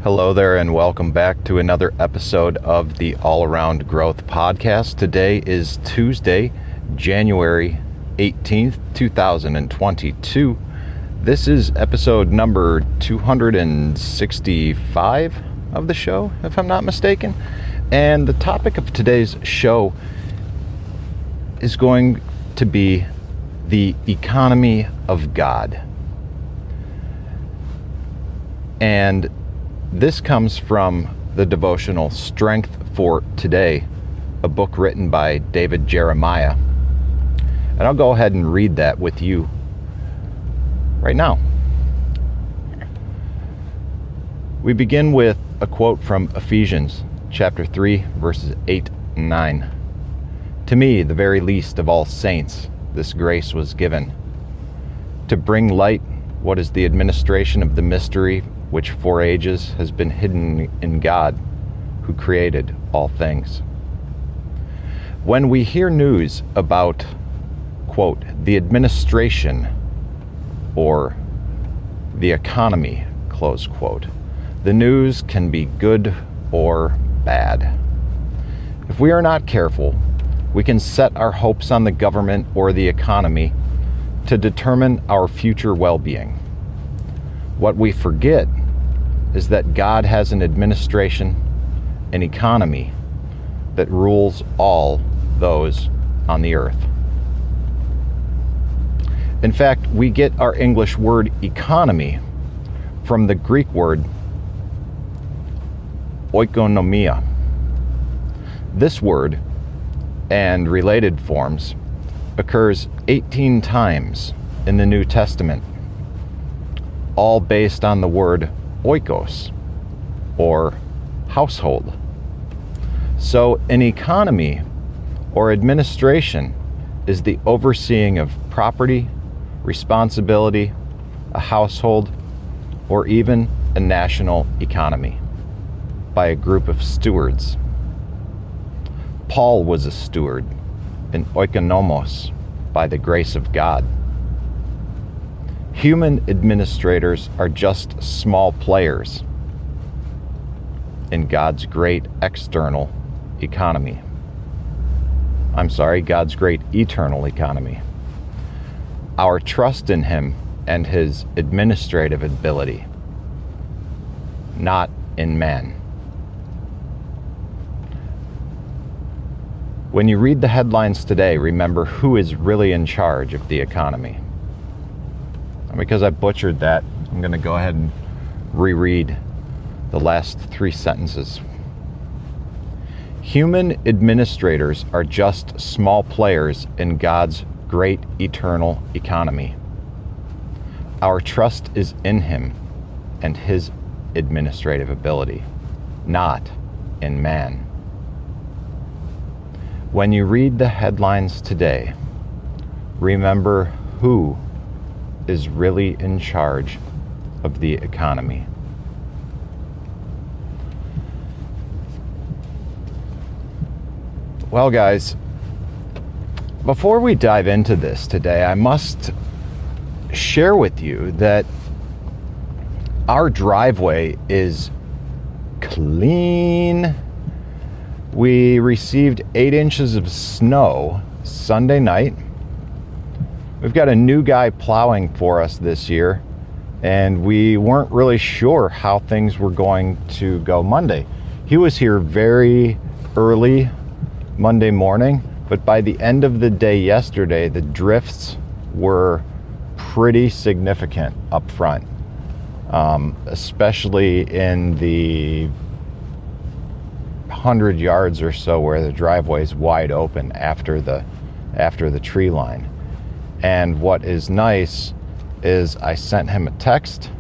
Hello there, and welcome back to another episode of the All Around Growth Podcast. Today is Tuesday, January 18th, 2022. This is episode number 265 of the show, if I'm not mistaken. And the topic of today's show is going to be the economy of God. And this comes from the devotional Strength for Today, a book written by David Jeremiah. And I'll go ahead and read that with you right now. We begin with a quote from Ephesians chapter 3, verses 8 and 9. To me, the very least of all saints, this grace was given, to bring light what is the administration of the mystery which for ages has been hidden in God, who created all things. When we hear news about, quote, the administration or the economy, close quote, the news can be good or bad. If we are not careful, we can set our hopes on the government or the economy to determine our future well-being. What we forget is that God has an administration, an economy that rules all those on the earth. In fact, we get our English word economy from the Greek word oikonomia. This word and related forms occurs 18 times in the New Testament, all based on the word oikos, or household. So an economy or administration is the overseeing of property, responsibility, a household, or even a national economy by a group of stewards. Paul was a steward, an oikonomos, by the grace of God. Human administrators are just small players in God's great external economy. God's great eternal economy. Our trust in Him and His administrative ability, not in man. When you read the headlines today, remember who is really in charge of the economy. Because I butchered that, I'm going to go ahead and reread the last three sentences. Human administrators are just small players in God's great eternal economy. Our trust is in Him and His administrative ability, not in man. When you read the headlines today, remember who is really in charge of the economy. Well, guys, before we dive into this today, I must share with you that our driveway is clean. We received 8 inches of snow Sunday night. We've got a new guy plowing for us this year, and we weren't really sure how things were going to go Monday. He was here very early Monday morning, but by the end of the day yesterday, the drifts were pretty significant up front, especially in the 100 yards or so where the driveway is wide open after the tree line. And what is nice is I sent him a text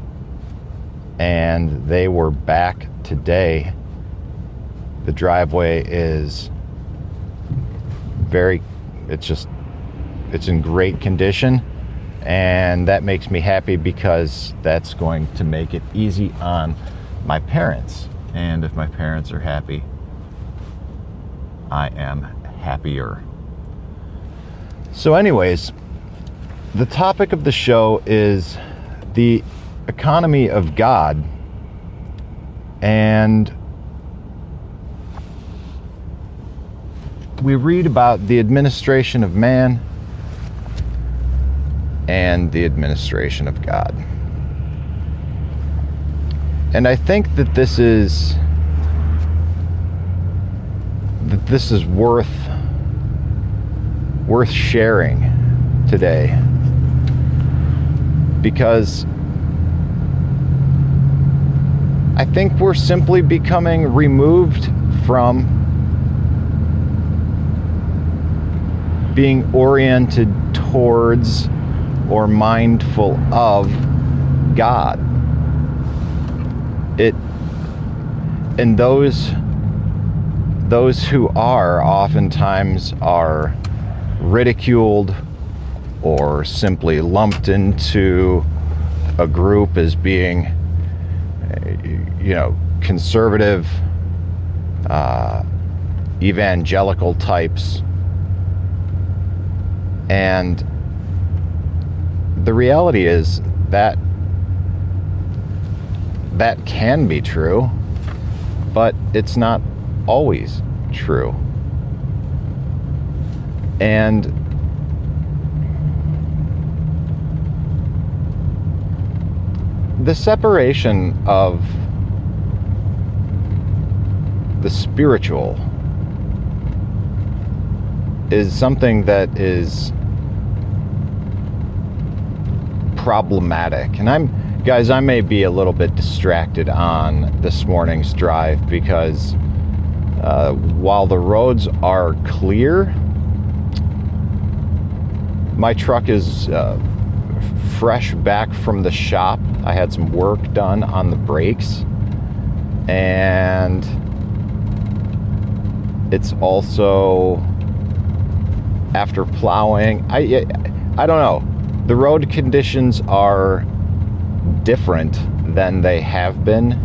and they were back today. The driveway is it's in great condition, and that makes me happy because that's going to make it easy on my parents. And if my parents are happy, I am happier. So anyways, the topic of the show is the economy of God And we read about the administration of man and the administration of God. And I think that this is worth sharing today, because I think we're simply becoming removed from being oriented towards or mindful of God. And those who are oftentimes are ridiculed or simply lumped into a group as being, conservative, evangelical types. And the reality is that can be true, but it's not always true. And the separation of the spiritual is something that is problematic. And I may be a little bit distracted on this morning's drive because while the roads are clear, my truck is fresh back from the shop. I had some work done on the brakes, and it's also after plowing. I don't know. The road conditions are different than they have been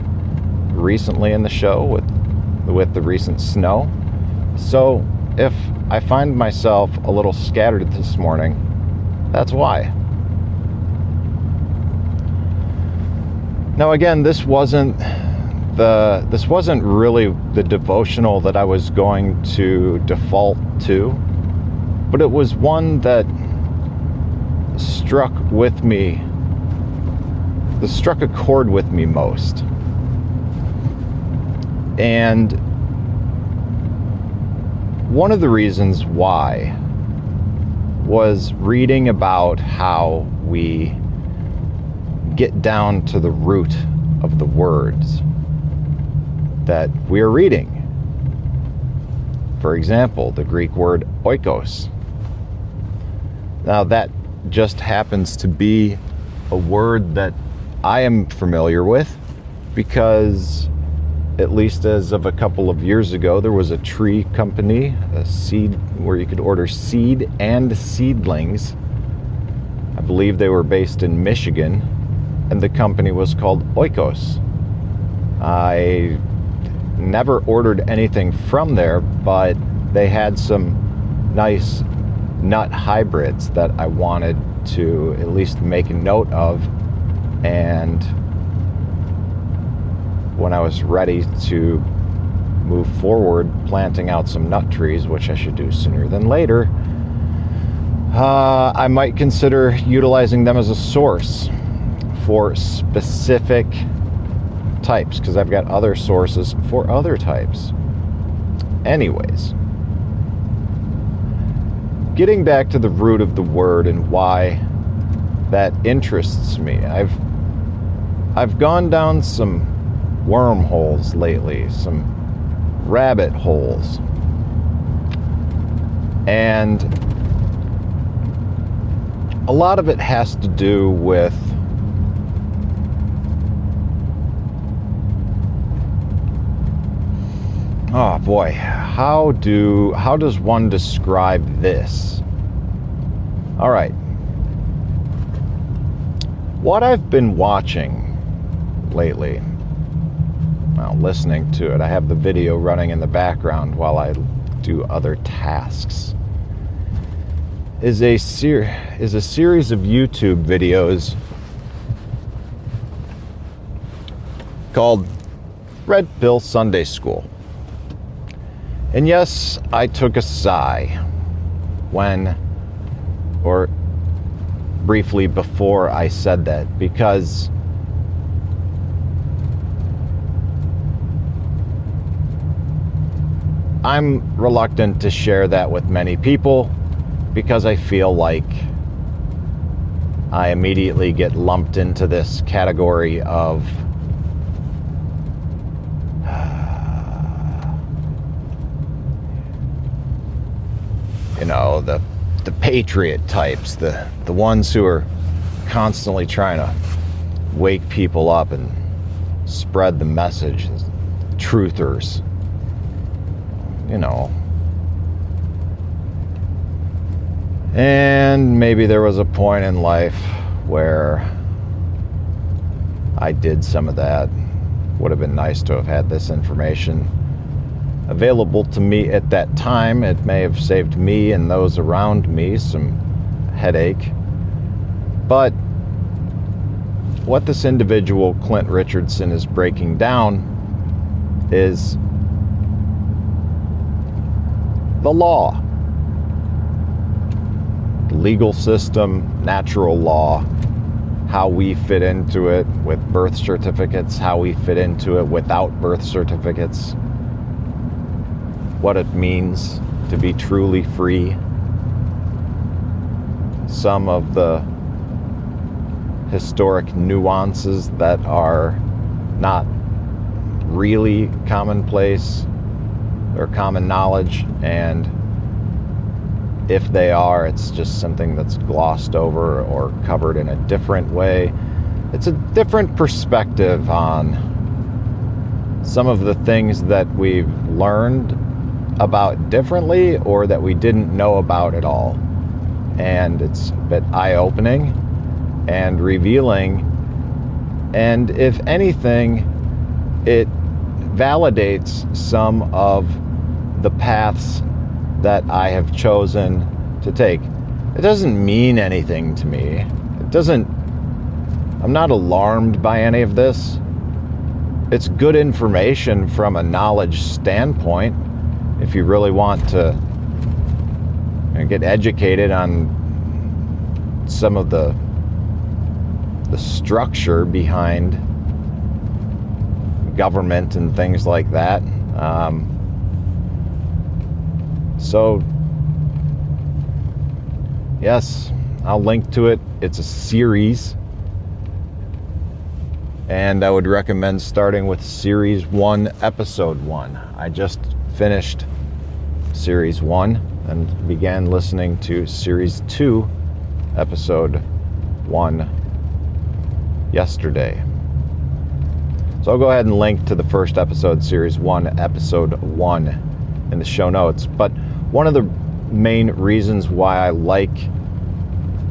recently in the show with the recent snow. So if I find myself a little scattered this morning, that's why. Now again, this wasn't really the devotional that I was going to default to, but it was one that struck a chord with me most. And one of the reasons why was reading about how we get down to the root of the words that we are reading. For example, the Greek word oikos. Now that just happens to be a word that I am familiar with because, at least as of a couple of years ago, there was a tree company, a seed, where you could order seed and seedlings. I believe they were based in Michigan, and the company was called Oikos. I never ordered anything from there, but they had some nice nut hybrids that I wanted to at least make a note of, and when I was ready to move forward planting out some nut trees, which I should do sooner than later, I might consider utilizing them as a source for specific types, because I've got other sources for other types. Anyways, getting back to the root of the word and why that interests me, I've gone down some wormholes lately, some rabbit holes, and a lot of it has to do with oh boy, how does one describe this? All right. What I've been watching lately, well, listening to it, I have the video running in the background while I do other tasks, is a series of YouTube videos called Red Pill Sunday School. And yes, I took a sigh when, or briefly before I said that, because I'm reluctant to share that with many people because I feel like I immediately get lumped into this category of the patriot types, the ones who are constantly trying to wake people up and spread the message, truthers, And maybe there was a point in life where I did some of that. Would have been nice to have had this information available to me at that time. It may have saved me and those around me some headache. But what this individual, Clint Richardson, is breaking down is the law, the legal system, natural law, how we fit into it with birth certificates, how we fit into it without birth certificates, what it means to be truly free, some of the historic nuances that are not really commonplace or common knowledge, and if they are, it's just something that's glossed over or covered in a different way. It's a different perspective on some of the things that we've learned about differently or that we didn't know about at all. And it's a bit eye-opening and revealing, and if anything, it validates some of the paths that I have chosen to take. It doesn't mean anything to me. I'm not alarmed by any of this. It's good information from a knowledge standpoint if you really want to get educated on some of the structure behind government and things like that. So, yes, I'll link to it. It's a series, and I would recommend starting with Series 1, Episode 1. I just finished Series 1 and began listening to Series 2, Episode 1 yesterday. So I'll go ahead and link to the first episode, Series 1, Episode 1 in the show notes. But one of the main reasons why I like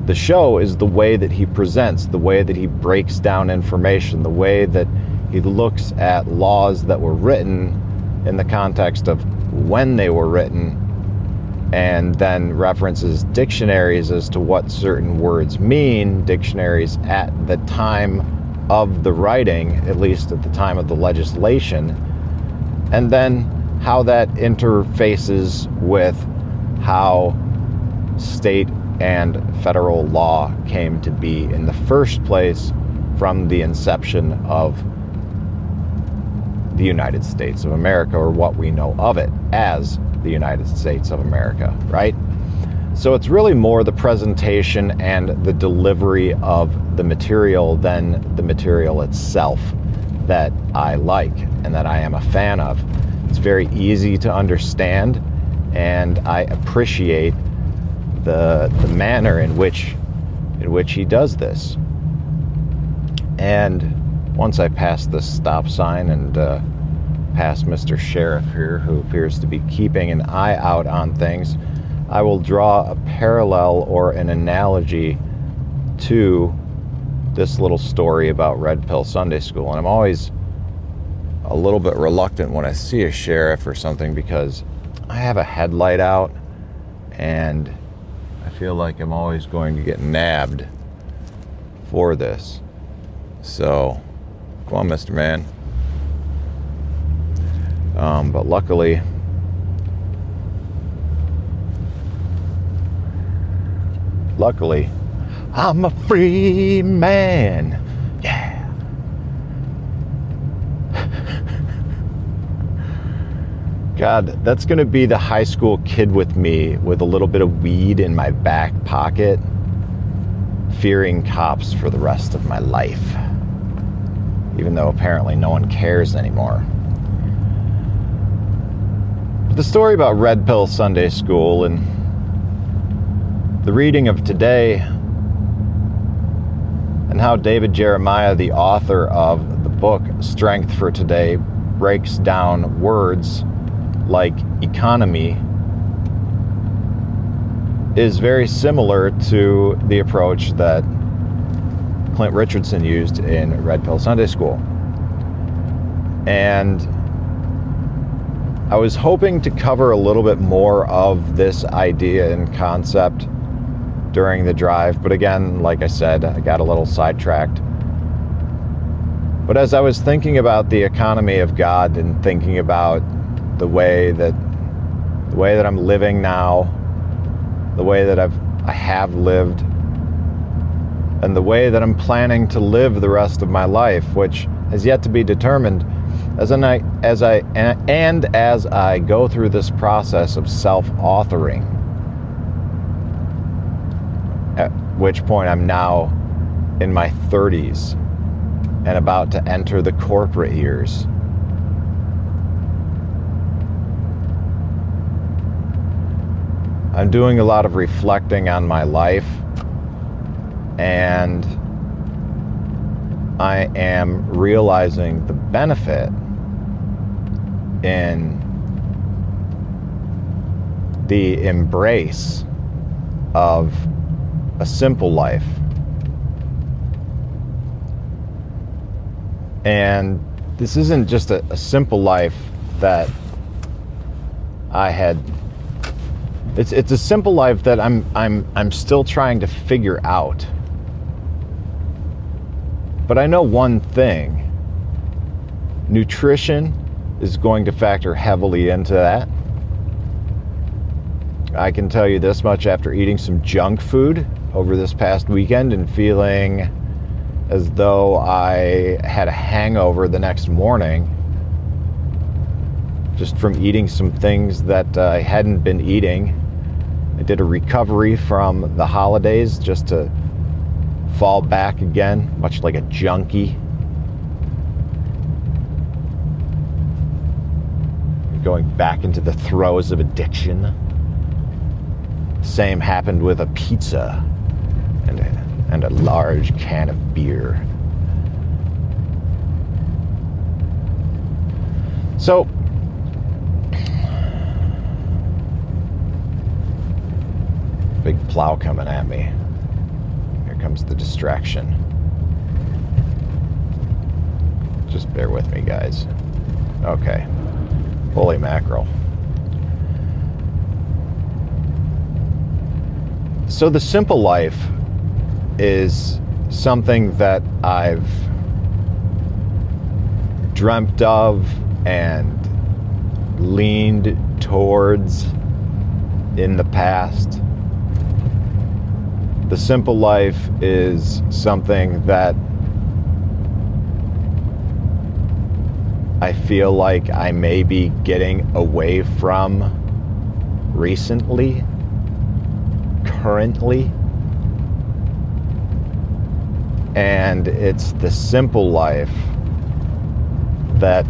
the show is the way that he presents, the way that he breaks down information, the way that he looks at laws that were written in the context of when they were written, and then references dictionaries as to what certain words mean, dictionaries at the time of the writing, at least at the time of the legislation, and then how that interfaces with how state and federal law came to be in the first place from the inception of the United States of America, or what we know of it as the United States of America, right? So it's really more the presentation and the delivery of the material than the material itself that I like and that I am a fan of. It's very easy to understand, and I appreciate the manner in which he does this. And once I pass this stop sign and pass Mr. Sheriff here, who appears to be keeping an eye out on things, I will draw a parallel or an analogy to this little story about Red Pill Sunday School. And I'm always a little bit reluctant when I see a sheriff or something, because I have a headlight out and I feel like I'm always going to get nabbed for this. So, come on, Mr. Man. But luckily, I'm a free man. Yeah. God, that's going to be the high school kid with me with a little bit of weed in my back pocket, fearing cops for the rest of my life. Even though apparently no one cares anymore. But the story about Red Pill Sunday School and the reading of today and how David Jeremiah, the author of the book Strength for Today, breaks down words like economy is very similar to the approach that Clint Richardson used in Red Pill Sunday School. And I was hoping to cover a little bit more of this idea and concept during the drive, but again, like I said, I got a little sidetracked. But as I was thinking about the economy of God and thinking about the way that I'm living now, the way that I have lived, and the way that I'm planning to live the rest of my life, which has yet to be determined, as I go through this process of self-authoring, at which point I'm now in my 30s and about to enter the corporate years. I'm doing a lot of reflecting on my life, and I am realizing the benefit in the embrace of a simple life. And this isn't just a simple life that I had. It's a simple life that I'm still trying to figure out. But I know one thing. Nutrition is going to factor heavily into that. I can tell you this much after eating some junk food over this past weekend and feeling as though I had a hangover the next morning just from eating some things that I hadn't been eating. I did a recovery from the holidays just to fall back again, much like a junkie. Going back into the throes of addiction. Same happened with a pizza and a large can of beer. So, big plow coming at me. Here comes the distraction. Just bear with me, guys. Okay. Holy mackerel. So the simple life is something that I've dreamt of and leaned towards in the past. The simple life is something that I feel like I may be getting away from recently, currently. And it's the simple life that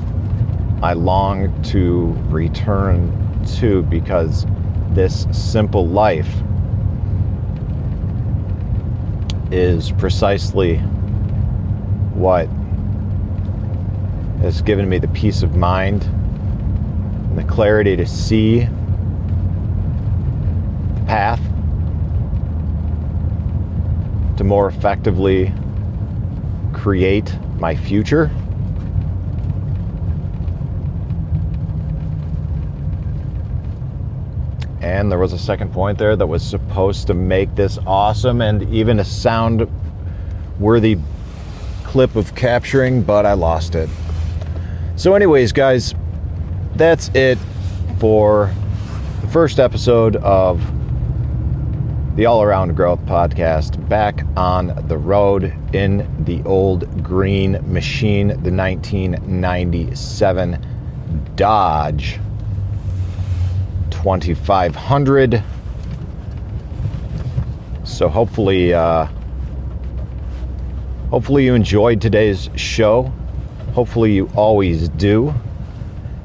I long to return to, because this simple life is precisely what has given me the peace of mind and the clarity to see the path to more effectively create my future. And there was a second point there that was supposed to make this awesome and even a sound-worthy clip of capturing, but I lost it. So anyways, guys, that's it for the first episode of the All Around Growth podcast, back on the road in the old green machine, the 1997 Dodge 2500. So hopefully you enjoyed today's show. Hopefully you always do.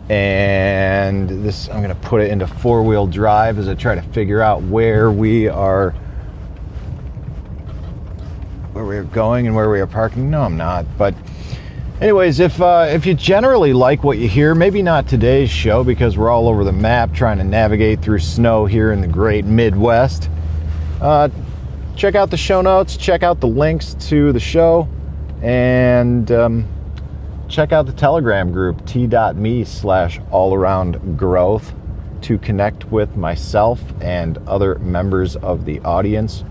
And this, I'm going to put it into four-wheel drive as I try to figure out where we're going and where we are parking. No, I'm not. But anyways, if you generally like what you hear, maybe not today's show because we're all over the map trying to navigate through snow here in the great Midwest, check out the show notes, check out the links to the show, and check out the Telegram group, t.me/allaroundgrowth, to connect with myself and other members of the audience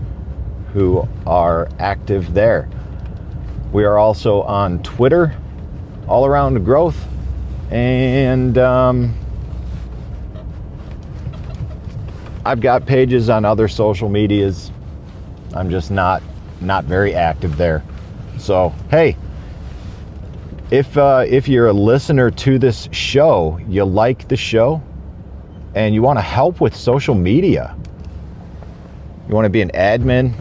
who are active there. We are also on Twitter, All Around Growth, and I've got pages on other social medias. I'm just not very active there. So, hey, if you're a listener to this show, you like the show, and you want to help with social media, you want to be an admin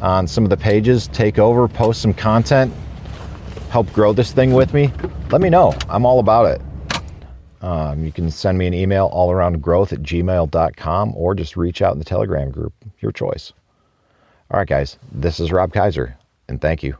on some of the pages, take over, post some content, help grow this thing with me, let me know. I'm all about it. You can send me an email, allaroundgrowth@gmail.com, or just reach out in the Telegram group. Your choice. All right, guys, this is Rob Kaiser, and thank you.